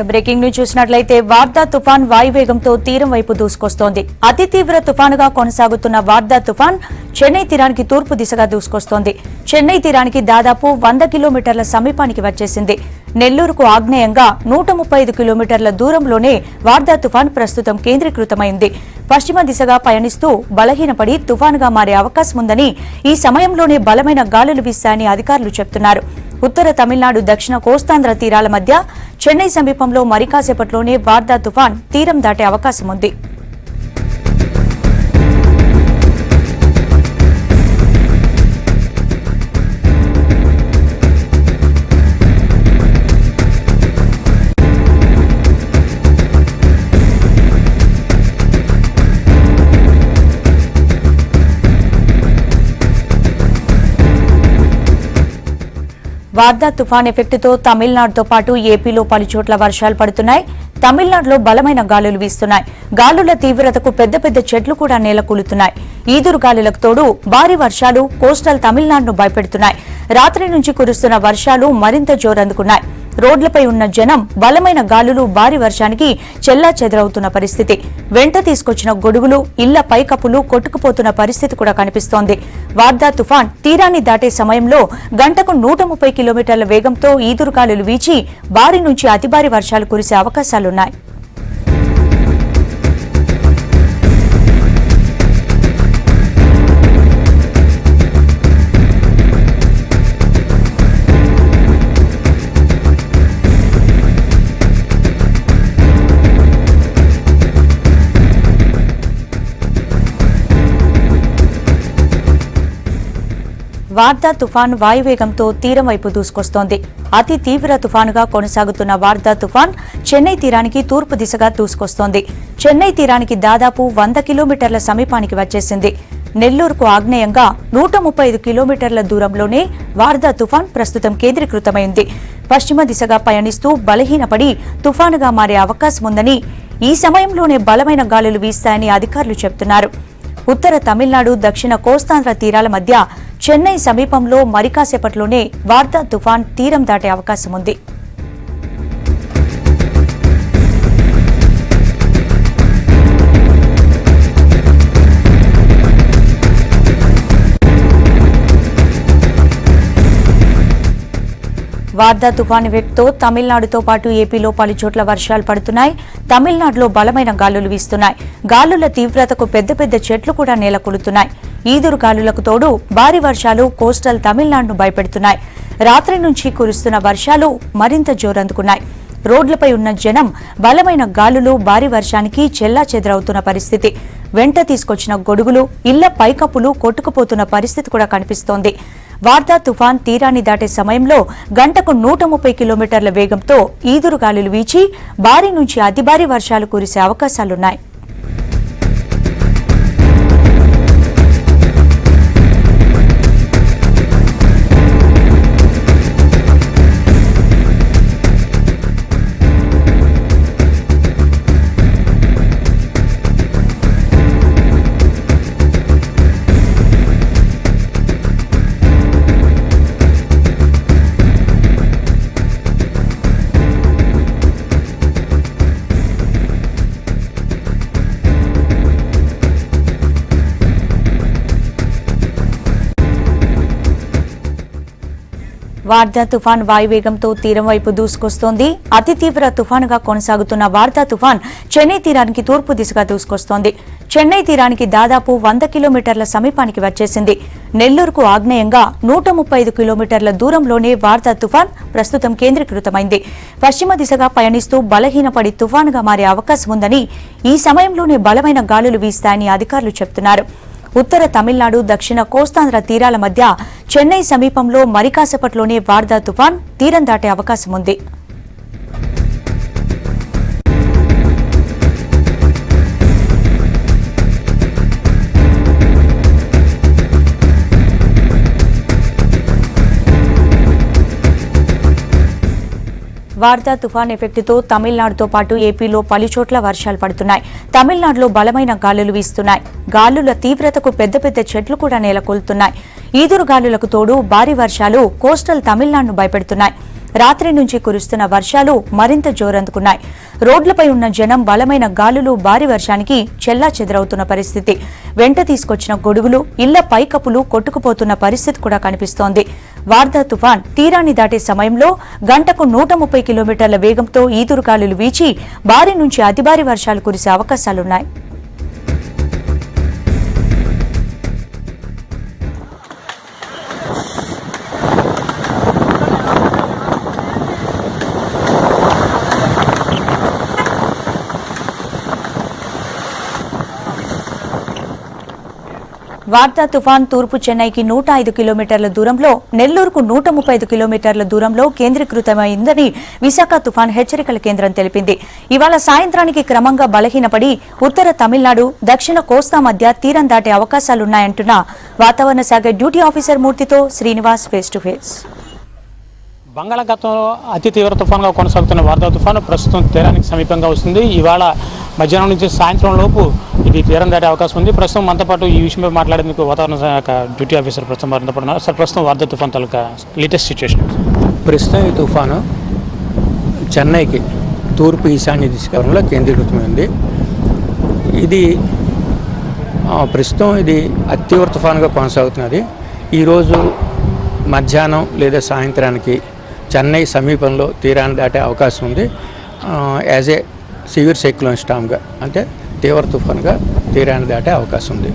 Breaking news చూసినట్లయితే వార్దా తుఫాన్ వాయువేగంతో తీరం వైపు దూసుకొస్తోంది. అతి తీవ్ర తుఫానుగా కొనసాగుతున్న వార్దా తుఫాన్ చెన్నై తీరానికి తూర్పు దిశగా దూసుకొస్తోంది. చెన్నై తీరానికి దాదాపు 100 కిలోమీటర్ల సమీపానికి వచ్చేసింది. నెల్లూరుకు ఆగ్నేయంగా 135 కిలోమీటర్ల దూరంలోనే వార్దా తుఫాన్ ప్రస్తుతం కేంద్రీకృతమైంది. పశ్చిమ దిశగా పయనిస్తూ బలహీనపడి తుఫానుగా మారే అవకాశం ఉందని, ఈ సమయంలోనే బలమైన గాలులు వీస్తాయని అధికారులు చెబుతున్నారు. ఉత్తర తమిళనాడు, దక్షిణ కోస్తాంధ్ర తీరాల మధ్య చెన్నై సమీపంలో మరి కాసేపట్లోనే వార్దా తుఫాన్ తీరం దాటే అవకాశం ఉంది. వార్దా తుఫాన్ ఎఫెక్టుతో తమిళనాడుతో పాటు ఏపీలో పలుచోట్ల వర్షాలు పడుతున్నాయి. తమిళనాడులో బలమైన గాలులు వీస్తున్నాయి. గాలుల తీవ్రతకు పెద్ద పెద్ద చెట్లు కూడా నేలకూలుతున్నాయి. ఈదురు గాలులకు తోడు భారీ వర్షాలు కోస్టల్ తమిళనాడును భయపెడుతున్నాయి. రాత్రి నుంచి కురుస్తున్న వర్షాలు మరింత జోరందుకున్నాయి. రోడ్లపై ఉన్న జనం బలమైన గాలులు భారీ వర్షానికి చెల్లాచెదరవుతున్న పరిస్థితి. వెంట తీసుకొచ్చిన గొడుగులు, ఇళ్ల పైకప్పులు కొట్టుకుపోతున్న పరిస్థితి కూడా కనిపిస్తోంది. వార్దా తుఫాన్ తీరాన్ని దాటే సమయంలో గంటకు 130 కిలోమీటర్ల వేగంతో ఈదురుగాలులు వీచి భారీ నుంచి అతి భారీ వర్షాలు కురిసే అవకాశాలున్నాయి. వార్దా తుఫాన్ వాయువేగంతో తీరం వైపు దూసుకొస్తోంది. అతి తీవ్ర తుఫానుగా కొనసాగుతున్న వార్దా తుఫాన్ చెన్నై తీరానికి తూర్పు దిశగా దూసుకొస్తోంది. చెన్నై తీరానికి దాదాపు 100 కిలోమీటర్ల సమీపానికి వచ్చేసింది. నెల్లూరుకు ఆగ్నేయంగా 135 కిలోమీటర్ల దూరంలోనే వార్దా తుఫాన్ ప్రస్తుతం కేంద్రీకృతమైంది. పశ్చిమ దిశగా పయనిస్తూ బలహీనపడి తుఫానుగా మారే అవకాశం ఉందని, ఈ సమయంలోనే బలమైన గాలులు వీస్తాయని అధికారులు చెబుతున్నారు. ఉత్తర తమిళనాడు, దక్షిణ కోస్తాంధ్ర తీరాల మధ్య చెన్నై సమీపంలో మరి కాసేపట్లోనే వార్దా తుఫాన్ తీరం దాటే అవకాశం ఉంది. వార్దా తుఫాను ఎఫెక్ట్తో తమిళనాడుతో పాటు ఏపీలో పలుచోట్ల వర్షాలు పడుతున్నాయి. తమిళనాడులో బలమైన గాలులు వీస్తున్నాయి. గాలుల తీవ్రతకు పెద్ద పెద్ద చెట్లు కూడా నేలకూలుతున్నాయి. ఈదురు గాలులకు తోడు భారీ వర్షాలు కోస్టల్ తమిళనాడును భయపెడుతున్నాయి. రాత్రి నుంచి కురుస్తున్న వర్షాలు మరింత జోరందుకున్నాయి. రోడ్లపై ఉన్న జనం బలమైన గాలులు భారీ వర్షానికి చెల్లాచెదరవుతున్న పరిస్థితి. వెంట తీసుకొచ్చిన గొడుగులు, ఇళ్ల పైకప్పులు కొట్టుకుపోతున్న పరిస్థితి కూడా కనిపిస్తోంది. వార్దా తుఫాన్ తీరాన్ని దాటే సమయంలో గంటకు 130 కిలోమీటర్ల వేగంతో ఈదురు గాలులు వీచి భారీ నుంచి అతి భారీ వర్షాలు కురిసే అవకాశాలున్నాయి. వార్దా తుఫాన్ వాయువేగంతో తీరం వైపు దూసుకొస్తోంది. అతి తీవ్ర తుఫానుగా కొనసాగుతున్న వార్దా తుఫాన్ చెన్నై తీరానికి తూర్పు దిశగా దూసుకొస్తోంది. చెన్నై తీరానికి దాదాపు 100 కిలోమీటర్ల సమీపానికి వచ్చేసింది. నెల్లూరుకు ఆగ్నేయంగా 135 కిలోమీటర్ల దూరంలోనే వార్దా తుఫాన్ ప్రస్తుతం కేంద్రీకృతమైంది. పశ్చిమ దిశగా పయనిస్తూ బలహీనపడి తుఫానుగా మారే అవకాశం ఉందని, ఈ సమయంలోనే బలమైన గాలులు వీస్తాయని అధికారులు చెబుతున్నారు. ఉత్తర తమిళనాడు, దక్షిణ కోస్తాంధ్ర తీరాల మధ్య చెన్నై సమీపంలో మరి కాసేపట్లోనే వార్దా తుఫాన్ తీరం దాటే అవకాశం ఉంది. వార్దా తుఫాన్ ఎఫెక్టుతో తమిళనాడుతో పాటు ఏపీలో పలుచోట్ల వర్షాలు పడుతున్నాయి. తమిళనాడులో బలమైన గాలులు వీస్తున్నాయి. గాలుల తీవ్రతకు పెద్ద పెద్ద చెట్లు కూడా నేలకూలుతున్నాయి. ఈదురు గాలులకు తోడు భారీ వర్షాలు కోస్టల్ తమిళనాడును భయపెడుతున్నాయి. రాత్రి నుంచి కురుస్తున్న వర్షాలు మరింత జోరందుకున్నాయి. రోడ్లపై ఉన్న జనం బలమైన గాలులు, భారీ వర్షానికి చెల్లాచెదరవుతున్న పరిస్థితి. వెంట తీసుకొచ్చిన గొడుగులు, ఇళ్ల పైకప్పులు కొట్టుకుపోతున్న పరిస్థితి కూడా కనిపిస్తోంది. వార్దా తుఫాన్ తీరాన్ని దాటే సమయంలో గంటకు 130 కిలోమీటర్ల వేగంతో ఈదురుగాలులు వీచి భారీ నుంచి అతి భారీ వర్షాలు కురిసే అవకాశాలున్నాయి. వార్దా తుఫాన్ తూర్పు చెన్నైకి 105 కిలోమీటర్ల దూరంలో, నెల్లూరుకు 135 కిలోమీటర్ల దూరంలో కేంద్రీకృతమైందని విశాఖ తుఫాన్ హెచ్చరికల కేంద్రం తెలిపింది. ఇవాళ సాయంత్రానికి క్రమంగా బలహీనపడి ఉత్తర తమిళనాడు, దక్షిణ కోస్తా మధ్య తీరం దాటే అవకాశాలున్నాయంటున్న వాతావరణ శాఖ డ్యూటీ ఆఫీసర్ మూర్తితో శ్రీనివాస్ ఫేస్ టు ఫేస్. బంగాళాఖాతంలో అతి తీవ్ర తుఫాన్గా కొనసాగుతున్న వార్దా తుఫాను ప్రస్తుతం తీరానికి సమీపంగా వస్తుంది. ఇవాళ మధ్యాహ్నం నుంచి సాయంత్రం లోపు ఇది తీరం దాటే అవకాశం ఉంది. ప్రస్తుతం మనతో పాటు ఈ విషయంపై మాట్లాడేందుకు వాతావరణ శాఖ డ్యూటీ ఆఫీసర్ ప్రస్తుతం మనతో పాటు ఉన్నారు. సార్, ప్రస్తుతం వార్దా తుఫాన్ తాలూకా లేటెస్ట్ సిచ్యువేషన్. ప్రస్తుతం ఈ తుఫాను చెన్నైకి తూర్పు ఈశాన్య దిశలో కేంద్రీకృతమైంది. ఇది ప్రస్తుతం అతి తీవ్ర తుఫానుగా కొనసాగుతున్నది. ఈరోజు మధ్యాహ్నం లేదా సాయంత్రానికి చెన్నై సమీపంలో తీరాన్ని దాటే అవకాశం ఉంది. యాజ్ ఏ సివియర్ సైక్లోన్ స్టామ్గా, అంటే తీవ్ర తుఫానుగా తీరాన్ని దాటే అవకాశం ఉంది.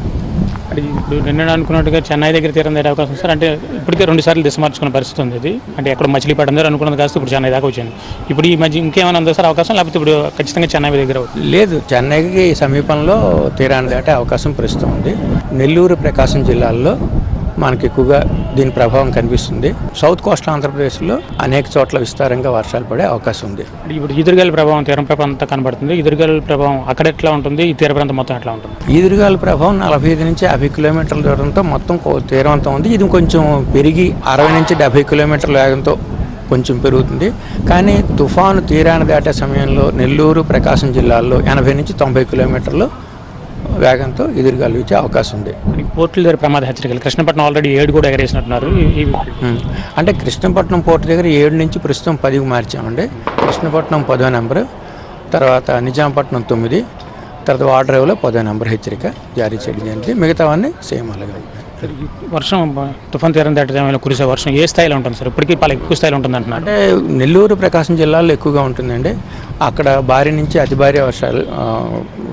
అంటే ఇప్పుడు నిన్న అనుకున్నట్టుగా చెన్నై దగ్గర తీరం దాటే అవకాశం సార్. అంటే ఇప్పటికే 2 సార్లు దిశ మార్చుకున్న పరిస్థితి ఉంది. ఇది అంటే ఎక్కడ మచిలీపట్నం దగ్గర అనుకున్నది కాస్త ఇప్పుడు చెన్నై దాకా వచ్చింది. ఇప్పుడు ఈ మధ్య ఇంకేమైనా ఉందా సార్ అవకాశం, లేకపోతే ఇప్పుడు ఖచ్చితంగా చెన్నై దగ్గర లేదు? చెన్నైకి సమీపంలో తీరాన్ని దాటే అవకాశం ప్రస్తుతం ఉంది. నెల్లూరు, ప్రకాశం జిల్లాల్లో మనకి ఎక్కువగా దీని ప్రభావం కనిపిస్తుంది. సౌత్ కోస్టల్ ఆంధ్రప్రదేశ్లో అనేక చోట్ల విస్తారంగా వర్షాలు పడే అవకాశం ఉంది. ఇప్పుడు ఈదురుగాలి ప్రభావం తీరం ప్రభావం అంతా కనబడుతుంది. ఈదురుగాలి ప్రభావం అక్కడ ఎట్లా ఉంటుంది, ఈ తీర ప్రాంతం మొత్తం ఎట్లా ఉంటుంది? ఈదురుగాలి ప్రభావం 45 నుంచి 50 కిలోమీటర్ల దూరంతో మొత్తం తీరం అంతా ఉంది. ఇది కొంచెం పెరిగి 60 నుంచి 70 కిలోమీటర్ల వేగంతో కొంచెం పెరుగుతుంది. కానీ తుఫాను తీరాన్ని దాటే సమయంలో నెల్లూరు, ప్రకాశం జిల్లాల్లో 80 నుంచి 90 కిలోమీటర్లు వేగంతో ఎదురుగాలు ఇచ్చే అవకాశం ఉంది. పోర్టుల దగ్గర ప్రమాద హెచ్చరికలు కృష్ణపట్నం ఆల్రెడీ 7 కూడా ఎగరేసినట్టున్నారు. అంటే కృష్ణపట్నం పోర్టు దగ్గర 7 నుంచి ప్రస్తుతం 10కి మార్చామండి. కృష్ణపట్నం 10వ నెంబరు, తర్వాత నిజాంపట్నం 9, తర్వాత వాడ్రేవ్లో 10వ నెంబర్ హెచ్చరిక జారీ చేయడం జరిగింది. మిగతావన్నీ సేమ్ అలాగే ఉంటాయి. వర్షం తుఫాన్ తీరం దాటే సమయంలో కురిసే వర్షం ఏ స్థాయిలో ఉంటుంది సార్? ఇప్పటికీ చాలా ఎక్కువ స్థాయిలో ఉంటుంది అంటున్నారు. అంటే నెల్లూరు, ప్రకాశం జిల్లాల్లో ఎక్కువగా ఉంటుందండి. అక్కడ భారీ నుంచి అతి భారీ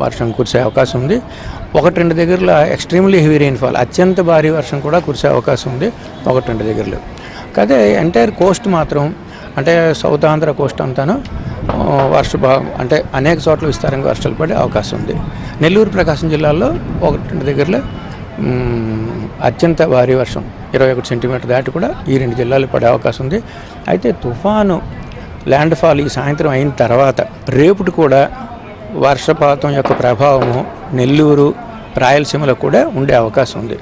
వర్షం కురిసే అవకాశం ఉంది. 1-2 దగ్గరలో ఎక్స్ట్రీమ్లీ హెవీ రెయిన్ఫాల్, అత్యంత భారీ వర్షం కూడా కురిసే అవకాశం ఉంది 1-2 దగ్గరలో. కాదే ఎంటైర్ కోస్ట్ మాత్రం, అంటే సౌత్ ఆంధ్ర కోస్ట్ అంతాను అంటే అనేక చోట్ల విస్తారంగా వర్షాలు పడే అవకాశం ఉంది. నెల్లూరు, ప్రకాశం జిల్లాల్లో 1-2 దగ్గరలో అత్యంత భారీ వర్షం 21 సెంటీమీటర్ దాటి కూడా ఈ 2 జిల్లాలు పడే అవకాశం ఉంది. అయితే తుఫాను ల్యాండ్ ఫాల్ ఈ సాయంత్రం అయిన తర్వాత రేపుటి కూడా వర్షపాతం యొక్క ప్రభావము నెల్లూరు, రాయలసీమలో కూడా ఉండే అవకాశం ఉంది.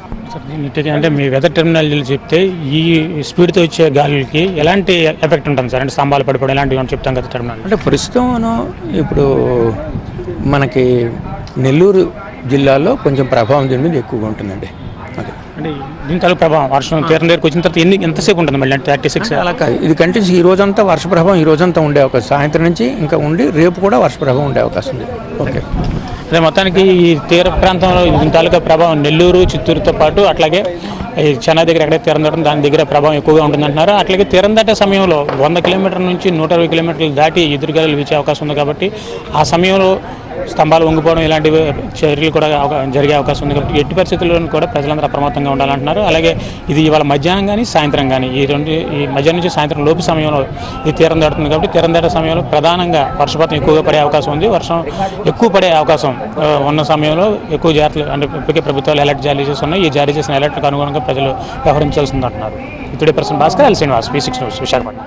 అంటే మీ వెదర్ టెర్మినాలజీలు చెప్తే ఈ స్పీడ్తో వచ్చే గాలులకి ఎలాంటి ఎఫెక్ట్ ఉంటుంది సార్? అంటే స్తంభాలు పడిపోవడం ఇలాంటివి చెప్తాం కదా టెర్మినాలజీ. అంటే ప్రస్తుతం ఇప్పుడు మనకి నెల్లూరు జిల్లాలో కొంచెం ప్రభావం దీని మీద ఎక్కువగా ఉంటుందండి. అదే అంటే దీని తాలూకు ప్రభావం వర్షం తీరం దగ్గరకు వచ్చిన తర్వాత ఎంతసేపు ఉంటుంది మళ్ళీ? అంటే 36 అలా కాదు, ఇది కంటిన్యూస్ ఈ రోజంతా వర్ష ప్రభావం, ఈ రోజంతా ఉండే అవకాశం, సాయంత్రం నుంచి ఇంకా ఉండి రేపు కూడా వర్ష ప్రభావం ఉండే అవకాశం ఉంది. ఓకే, అదే మొత్తానికి ఈ తీర ప్రాంతంలో దీని తాలూకా ప్రభావం నెల్లూరు, చిత్తూరుతో పాటు అట్లాగే చెన్నై దగ్గర ఎక్కడైతే తీరం దాటం దాని దగ్గర ప్రభావం ఎక్కువగా ఉంటుందంటున్నారు. అట్లాగే తీరం దాటే సమయంలో 100 కిలోమీటర్ల నుంచి 120 కిలోమీటర్లు దాటి ఎదురుగాలు వీచే అవకాశం ఉంది. కాబట్టి ఆ సమయంలో స్తంభాలు వంగిపోవడం ఇలాంటివి చర్యలు కూడా జరిగే అవకాశం ఉంది. కాబట్టి ఎట్టి పరిస్థితుల్లో కూడా ప్రజలందరూ అప్రమత్తంగా ఉండాలంటున్నారు. అలాగే ఇది ఇవాళ మధ్యాహ్నం కానీ సాయంత్రం కానీ ఈ మధ్యాహ్నం నుంచి సాయంత్రం లోపు సమయంలో ఇది తీరం దాటుతుంది. కాబట్టి తీరం దాటే సమయంలో ప్రధానంగా వర్షపాతం ఎక్కువగా పడే అవకాశం ఉంది. వర్షం ఎక్కువ పడే అవకాశం ఉన్న సమయంలో ఎక్కువ జాగ్రత్తలు, అంటే ఇప్పటికే ప్రభుత్వాలు అలర్ట్ జారీ చేస్తున్నాయి. ఈ జారీ చేసిన అలర్ట్లకు అనుగుణంగా ప్రజలు వ్యవహరించాల్సింది అంటున్నారు. ఇతడే person Bhaskar, L Srinivas, V6 news, Visakhapatnam.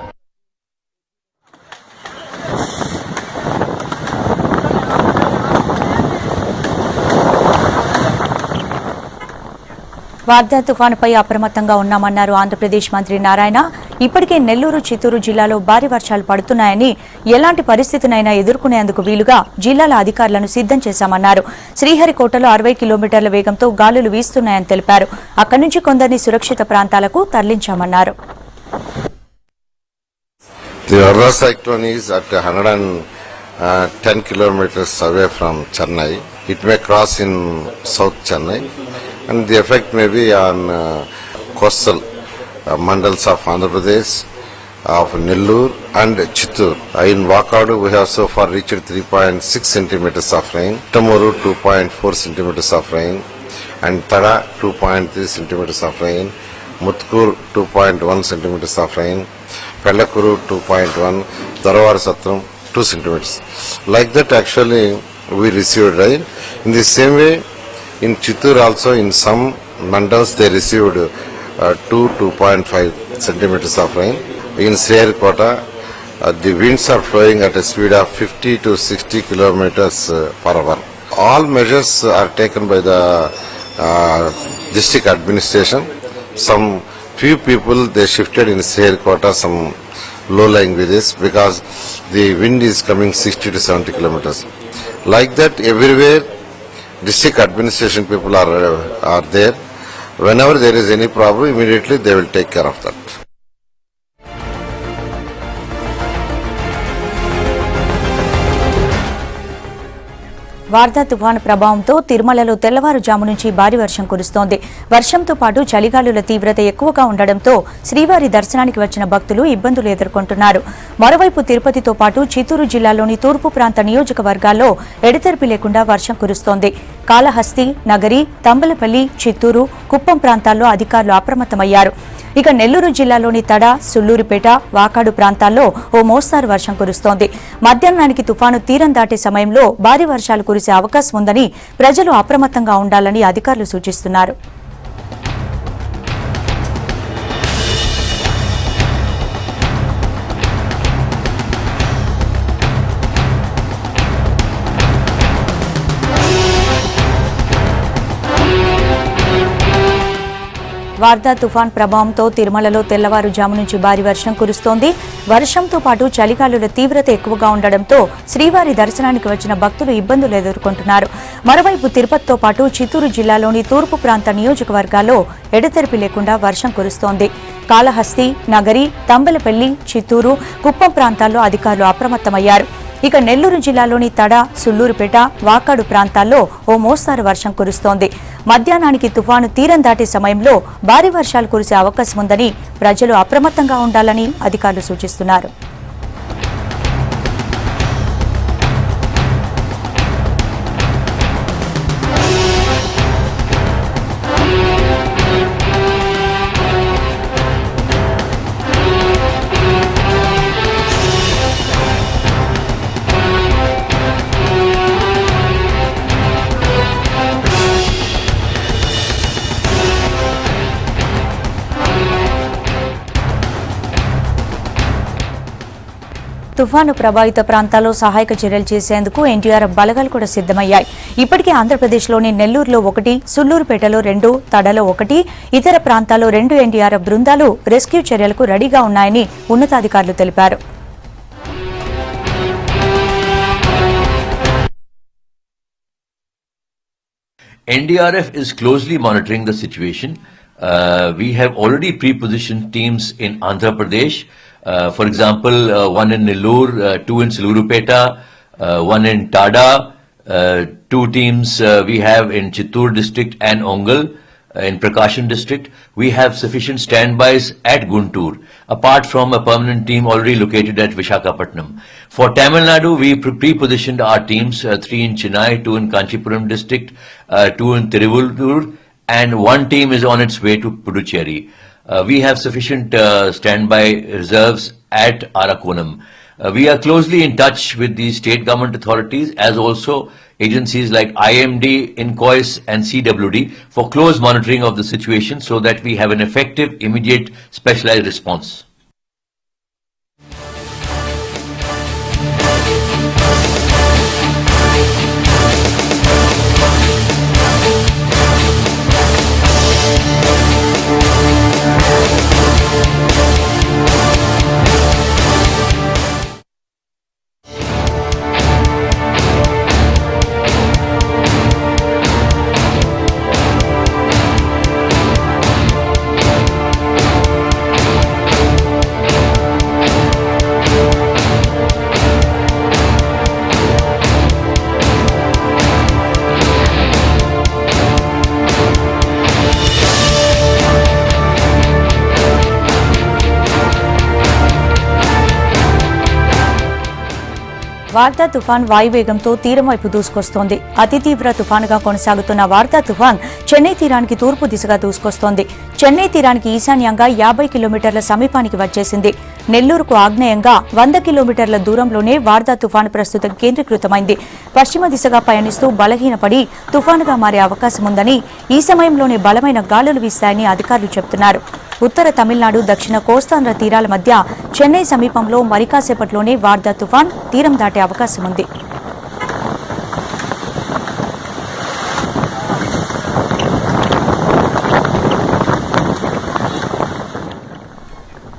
Vardah తుఫానుపై అప్రమత్తంగా ఉన్నామన్నారు ఆంధ్రప్రదేశ్ మంత్రి నారాయణ. ఇప్పటికే నెల్లూరు, చిత్తూరు జిల్లాలో భారీ వర్షాలు పడుతున్నాయని, ఎలాంటి పరిస్థితినైనా ఎదుర్కొనేందుకు వీలుగా జిల్లాల అధికారులను సిద్ధం చేశామన్నారు. శ్రీహరికోటలో 60 కిలోమీటర్ల వేగంతో గాలులు వీస్తున్నాయని తెలిపారు. అక్కడి నుంచి కొందరిని సురక్షిత ప్రాంతాలకు తరలించామన్నారు. The Varda cyclone is at 110 kilometers away from Chennai. It may cross in South Chennai, and the effect may be on coastal mandals of Andhra Pradesh, of Nellore and Chittoor. In Vakadu, we have so far reached 3.6 centimeters of rain, Tamuru 2.4 centimeters of rain, and Tada 2.3 centimeters of rain, Mutkur 2.1 centimeters of rain, Pellakuru 2.1, Dharwar Satram 2 centimeters. Like that, actually, we received rain. In the same way, in Chittoor also, in some mandals, they received 2.5 centimeters of rain. In Sriharikota, the winds are flowing at a speed of 50 to 60 kilometers per hour. All measures are taken by the district administration. Some few people they shifted in Sriharikota, some low-lying villages, because the wind is coming 60 to 70 kilometers. Like that, everywhere district administration people are there. Whenever there is any problem, immediately they will take care of that. Wardha తుఫాను ప్రభావంతో తిరుమలలో తెల్లవారుజాము నుంచి భారీ వర్షం కురుస్తోంది. వర్షంతో పాటు చలిగాలుల తీవ్రత ఎక్కువగా ఉండడంతో శ్రీవారి దర్శనానికి వచ్చిన భక్తులు ఇబ్బందులు ఎదుర్కొంటున్నారు. మరోవైపు తిరుపతితో పాటు చిత్తూరు జిల్లాలోని తూర్పు ప్రాంత నియోజకవర్గాల్లో ఎడతెరిపి లేకుండా వర్షం కురుస్తోంది. కాళహస్తి, నగరి, తంబలపల్లి, చిత్తూరు, కుప్పం ప్రాంతాల్లో అధికారులు అప్రమత్తమయ్యారు. ఇక నెల్లూరు జిల్లాలోని తడ, సుళ్లూరుపేట, వాకాడు ప్రాంతాల్లో ఓ మోస్తారు వర్షం కురుస్తోంది. మధ్యాహ్నానికి తుఫాను తీరం దాటే సమయంలో భారీ వర్షాలు కురిసే అవకాశం ఉందని ప్రజలు అప్రమత్తంగా ఉండాలని అధికారులు సూచిస్తున్నారు. వార్దా తుఫాన్ ప్రభావంతో తిరుమలలో తెల్లవారుజాము నుంచి భారీ వర్షం కురుస్తోంది. వర్షంతో పాటు చలిగాలుల తీవ్రత ఎక్కువగా ఉండడంతో శ్రీవారి దర్శనానికి వచ్చిన భక్తులు ఇబ్బందులు ఎదుర్కొంటున్నారు. మరోవైపు తిరుపతితో పాటు చిత్తూరు జిల్లాలోని తూర్పు ప్రాంత నియోజకవర్గాల్లో ఎడతెరిపి లేకుండా వర్షం కురుస్తోంది. కాళహస్తి, నగరి, తంబలపల్లి, చిత్తూరు, కుప్పం ప్రాంతాల్లో అధికారులు అప్రమత్తమయ్యారు. ఇక నెల్లూరు జిల్లాలోని తడ, సుళ్లూరుపేట, వాకాడు ప్రాంతాల్లో ఓ మోస్తారు వర్షం కురుస్తోంది. మధ్యాహ్నానికి తుఫాను తీరం దాటే సమయంలో భారీ వర్షాలు కురిసే అవకాశం ఉందని ప్రజలు అప్రమత్తంగా ఉండాలని అధికారులు సూచిస్తున్నారు. తుఫాను ప్రభావిత ప్రాంతాల్లో సహాయక చర్యలు చేసేందుకు ఎన్డీఆర్ఎఫ్ బలగాలు కూడా సిద్దమయ్యాయి. ఇప్పటికే ఆంధ్రప్రదేశ్లోని నెల్లూరులో 1, సుళ్లూరుపేటలో 2, తడలో 1, ఇతర ప్రాంతాల్లో 2 ఎన్డీఆర్ఎఫ్ బృందాలు రెస్క్యూ చర్యలకు రెడీగా ఉన్నాయని ఉన్నతాధికారులు తెలిపారు. NDRF is closely monitoring the situation. We have already pre-positioned teams in Andhra Pradesh. For example, one in Nellore, 2 in Sulurupeta, 1 in Tada, 2 teams we have in Chittoor district and Ongal in Prakasam district. We have sufficient standbys at Guntur, apart from a permanent team already located at Vishakhapatnam. For Tamil Nadu, we pre-positioned our teams, 3 in Chennai, 2 in Kanchipuram district, 2 in Tiruvallur, and 1 team is on its way to Puducherry. We have sufficient standby reserves at Arakonam. We are closely in touch with the state government authorities as also agencies like IMD, INCOIS and CWD for close monitoring of the situation so that we have an effective, immediate, specialized response. Wardha తుఫాన్ వాయువేగంతో తీరం వైపు దూసుకొస్తోంది. అతి తీవ్ర తుఫానుగా కొనసాగుతున్న వార్దా తుఫాన్ చెన్నై తీరానికి తూర్పు దిశగా దూసుకొస్తోంది. చెన్నై తీరానికి ఈశాన్యంగా 50 కిలోమీటర్ల సమీపానికి వచ్చేసింది. నెల్లూరుకు ఆగ్నేయంగా 100 కిలోమీటర్ల దూరంలోనే వార్దా తుఫాను ప్రస్తుతం కేంద్రీకృతమైంది. పశ్చిమ దిశగా పయనిస్తూ బలహీనపడి తుఫానుగా మారే అవకాశం ఉందని, ఈ సమయంలోనే బలమైన గాలులు వీస్తాయని అధికారులు చెబుతున్నారు. ఉత్తర తమిళనాడు, దక్షిణ కోస్తాంధ్ర తీరాల మధ్య చెన్నై సమీపంలో మరికాసేపట్లోనే వార్దా తుఫాన్ తీరం దాటే అవకాశం ఉంది.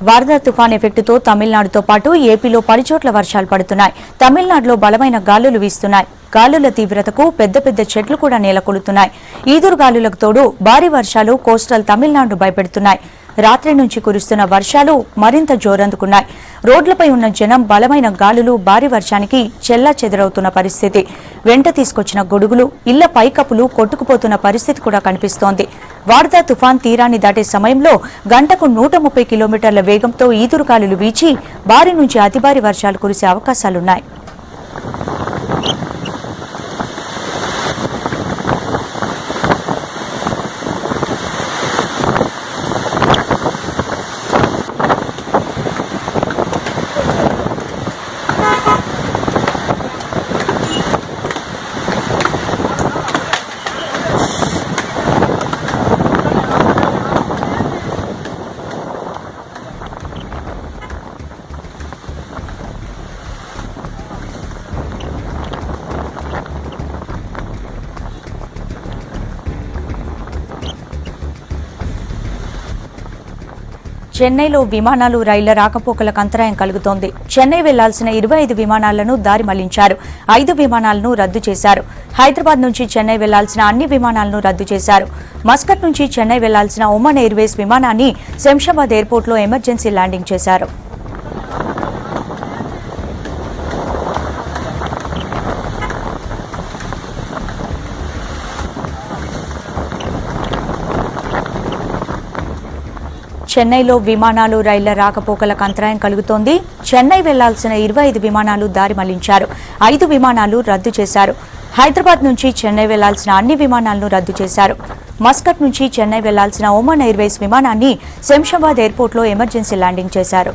వార్దా తుఫాన్ ఎఫెక్టుతో తమిళనాడుతో పాటు ఏపీలో పలుచోట్ల వర్షాలు పడుతున్నాయి. తమిళనాడులో బలమైన గాలులు వీస్తున్నాయి. గాలుల తీవ్రతకు పెద్ద పెద్ద చెట్లు కూడా నేలకొలుతున్నాయి. ఈదురు గాలులకు తోడు భారీ వర్షాలు కోస్టల్ తమిళనాడు భయపెడుతున్నాయి. రాత్రి నుంచి కురుస్తున్న వర్షాలు మరింత జోరందుకున్నాయి. రోడ్లపై ఉన్న జనం బలమైన గాలులు, భారీ వర్షానికి చెల్లా చెదరవుతున్న పరిస్థితి. వెంట తీసుకొచ్చిన గొడుగులు, ఇళ్ల పైకప్పులు కొట్టుకుపోతున్న పరిస్థితి కూడా కనిపిస్తోంది. వార్దా తుఫాన్ తీరాన్ని దాటే సమయంలో గంటకు 130 కిలోమీటర్ల వేగంతో ఈదురుగాలులు వీచి భారీ నుంచి అతి భారీ వర్షాలు కురిసే అవకాశాలున్నాయి. చెన్నైలో విమానాలు, రైళ్ల రాకపోకలకు అంతరాయం కలుగుతోంది. చెన్నై వెళ్లాల్సిన 25 విమానాలను దారి మళ్లించారు. 5 విమానాలను రద్దు చేశారు. హైదరాబాద్ నుంచి చెన్నై వెళ్లాల్సిన అన్ని విమానాలను రద్దు చేశారు. మస్కట్ నుంచి చెన్నై వెళ్లాల్సిన ఒమన్ ఎయిర్వేస్ విమానాన్ని శంషాబాద్ ఎయిర్పోర్టులో ఎమర్జెన్సీ ల్యాండింగ్ చేశారు. చెన్నైలో విమానాలు, రైళ్ల రాకపోకలకు అంతరాయం కలుగుతోంది. చెన్నై వెళ్లాల్సిన 25 విమానాలు దారి మళ్లించారు. 5 విమానాలు రద్దు చేశారు. హైదరాబాద్ నుంచి చెన్నై వెళ్లాల్సిన అన్ని విమానాలను రద్దు చేశారు. మస్కట్ నుంచి చెన్నై వెళ్లాల్సిన ఒమన్ ఎయిర్వేస్ విమానాన్ని శంషాబాద్ ఎయిర్పోర్టులో ఎమర్జెన్సీ ల్యాండింగ్ చేశారు.